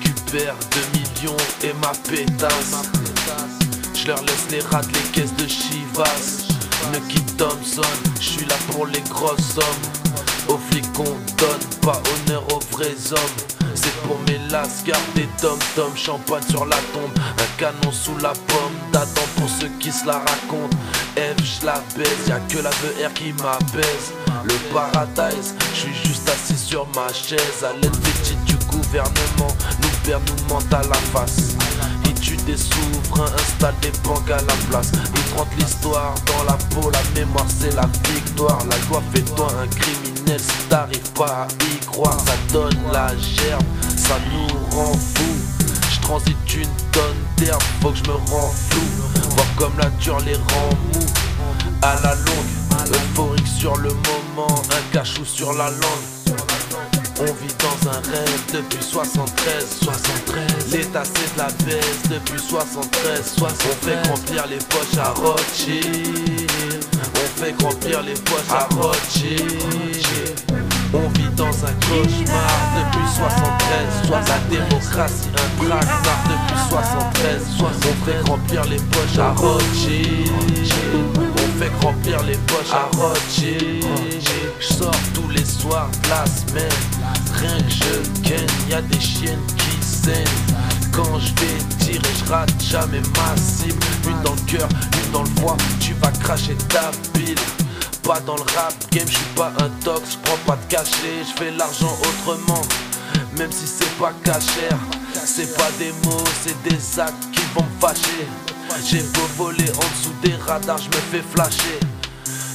récupère 2 millions et ma pétasse. Je leur laisse les rats les caisses de Chivas. Nucky Thompson, je suis là pour les grosses sommes. Aux flics on donne, pas honneur aux vrais hommes. C'est pour mes lascars, des tom-tom, champagne sur la tombe. Un canon sous la pomme d'Adam pour ceux qui se la racontent. F, je la baise, y'a que la VR qui m'apaise. Le paradise, je suis juste assis sur ma chaise. À l'aide petite du gouvernement, nous perd, nous mentent à la face. Ils tuent des souverains, installent des banques à la place. Ils rentrent l'histoire dans la peau, la mémoire c'est la victoire. La loi fait toi un criminel si t'arrives pas à y croire. Ça donne la gerbe, ça nous rend fous. Je transite une tonne d'herbe, faut que je me rends flou. Voir comme la dure les rend mous. À la longue, euphorique sur le moment, un cachou sur la langue. On vit dans un rêve depuis 73. L'état c'est de la baisse depuis 73. On fait remplir les poches à Rothschild. On fait remplir les poches à Rothschild. On vit dans un cauchemar depuis 73. La démocratie un traquenard depuis 73. On fait remplir les poches à Rothschild. On fait remplir les poches à Rothschild. Je sors tous les soirs de la semaine. Rien que je ken, y'a des chiennes qui saignent. Quand je vais tirer, je rate jamais ma cible. Une dans le cœur, une dans le foie, tu vas cracher ta bile. Pas dans le rap game, je suis pas un tox, je prends pas de cachet, je fais l'argent autrement. Même si c'est pas cachère, c'est pas des mots, c'est des actes qui vont me fâcher. J'ai beau voler en dessous des radars, je me fais flasher.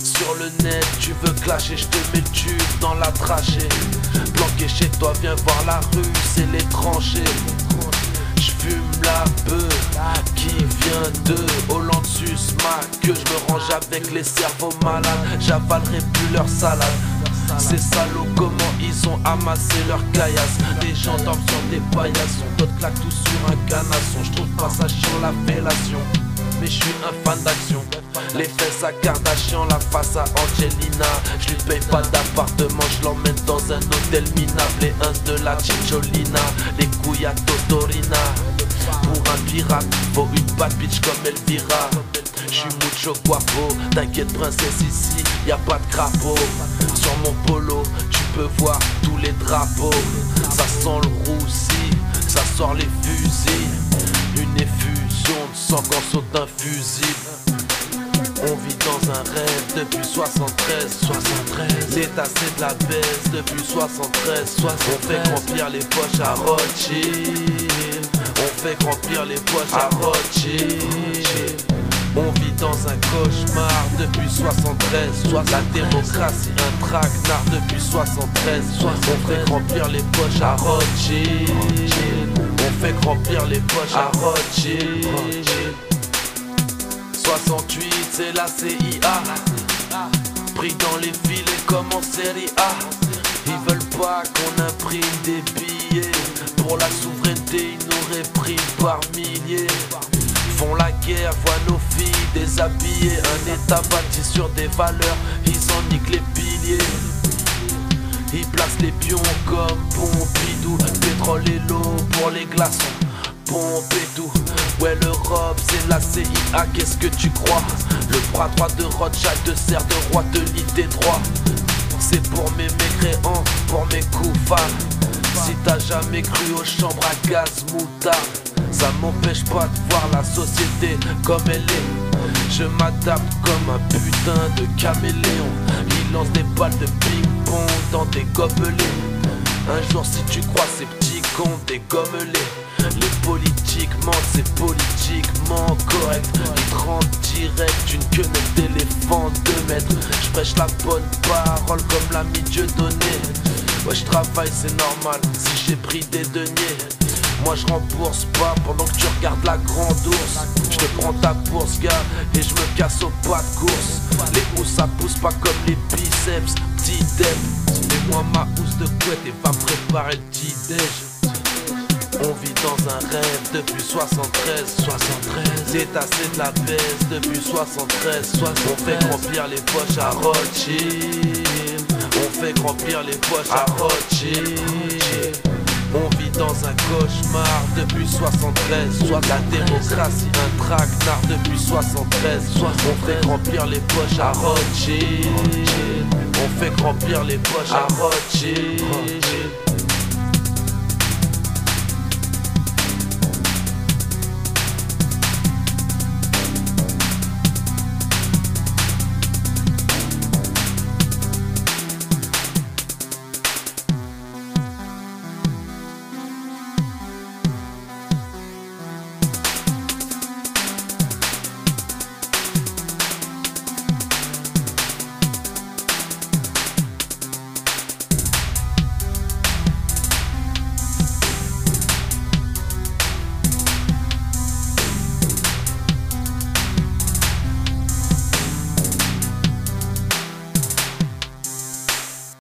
Sur le net, tu veux clasher, je te mets le tube dans la trachée. Planqué chez toi, viens voir la rue, c'est les tranchées. J'fume la beuh qui vient de Hollandus, que je me range avec les cerveaux malades. J'avalerai plus leur salade. Ces salauds, comment ils ont amassé leur caillasse. Des gens dorment sur des paillassons, d'autres claquent tout sur un canasson. J'trouve pas ça chiant la fellation, mais je suis un fan d'action. Les fesses à Kardashian, la face à Angelina. Je lui paye pas d'appartement, je l'emmène dans un hôtel minable. Les uns de la Cicciolina, les couilles à Totorina. Pour un pirate, faut une bad bitch comme Elvira. J'suis mucho guapo, t'inquiète princesse ici, y'a pas de crapaud. Sur mon polo, tu peux voir tous les drapeaux. Ça sent le roussi, ça sort les fusils. Une effusion de sang quand saute un fusible. On vit dans un rêve depuis 73. L'état c'est de la baisse depuis 73. On fait remplir les poches à Rothschild. On fait remplir les poches à Rothschild. On vit dans un cauchemar depuis 73. La démocratie un traquenard depuis 73. On fait remplir les poches à Rothschild. On fait remplir les poches à Rothschild. 68 c'est la CIA. Pris dans les filets comme en série A. Ils veulent pas qu'on imprime des billets. Pour la souveraineté ils nous répriment par milliers. Font la guerre, voient nos filles déshabillées. Un état bâti sur des valeurs, ils en niquent les piliers. Ils placent les pions comme Pompidou. Pétrole et l'eau pour les glaçons, pompe et tout. Ouais l'Europe c'est la CIA, qu'est-ce que tu crois? Le bras droit de Rothschild te sert de roi, te lit tes droits. C'est pour mes mécréants, pour mes coups fans. Si t'as jamais cru aux chambres à gaz moutarde, ça m'empêche pas de voir la société comme elle est. Je m'adapte comme un putain de caméléon. Il lance des balles de ping-pong dans des gobelets. Un jour si tu crois ces petits cons, des gommelets. Les politiques mentent, c'est politiquement correct. Ils te rendent direct une quenelle d'éléphant de mètres. Je prêche la bonne parole comme l'ami Dieu donné. Ouais je travaille c'est normal si j'ai pris des deniers. Moi je rembourse pas pendant que tu regardes la grande ours. Je te prends ta bourse gars et je me casse au pas de course. Les housses ça pousse pas comme les biceps, petit dep. Mets-moi ma housse de couette et va préparer le petit déj. On vit dans un rêve depuis 73. L'état c'est de la baisse depuis 73. On fait remplir les poches à Rothschild. On fait remplir les poches à Rothschild. On vit dans un cauchemar depuis 73. Soit la démocratie, un traquenard depuis 73. On fait remplir les poches à Rothschild. On fait remplir les poches à Rothschild.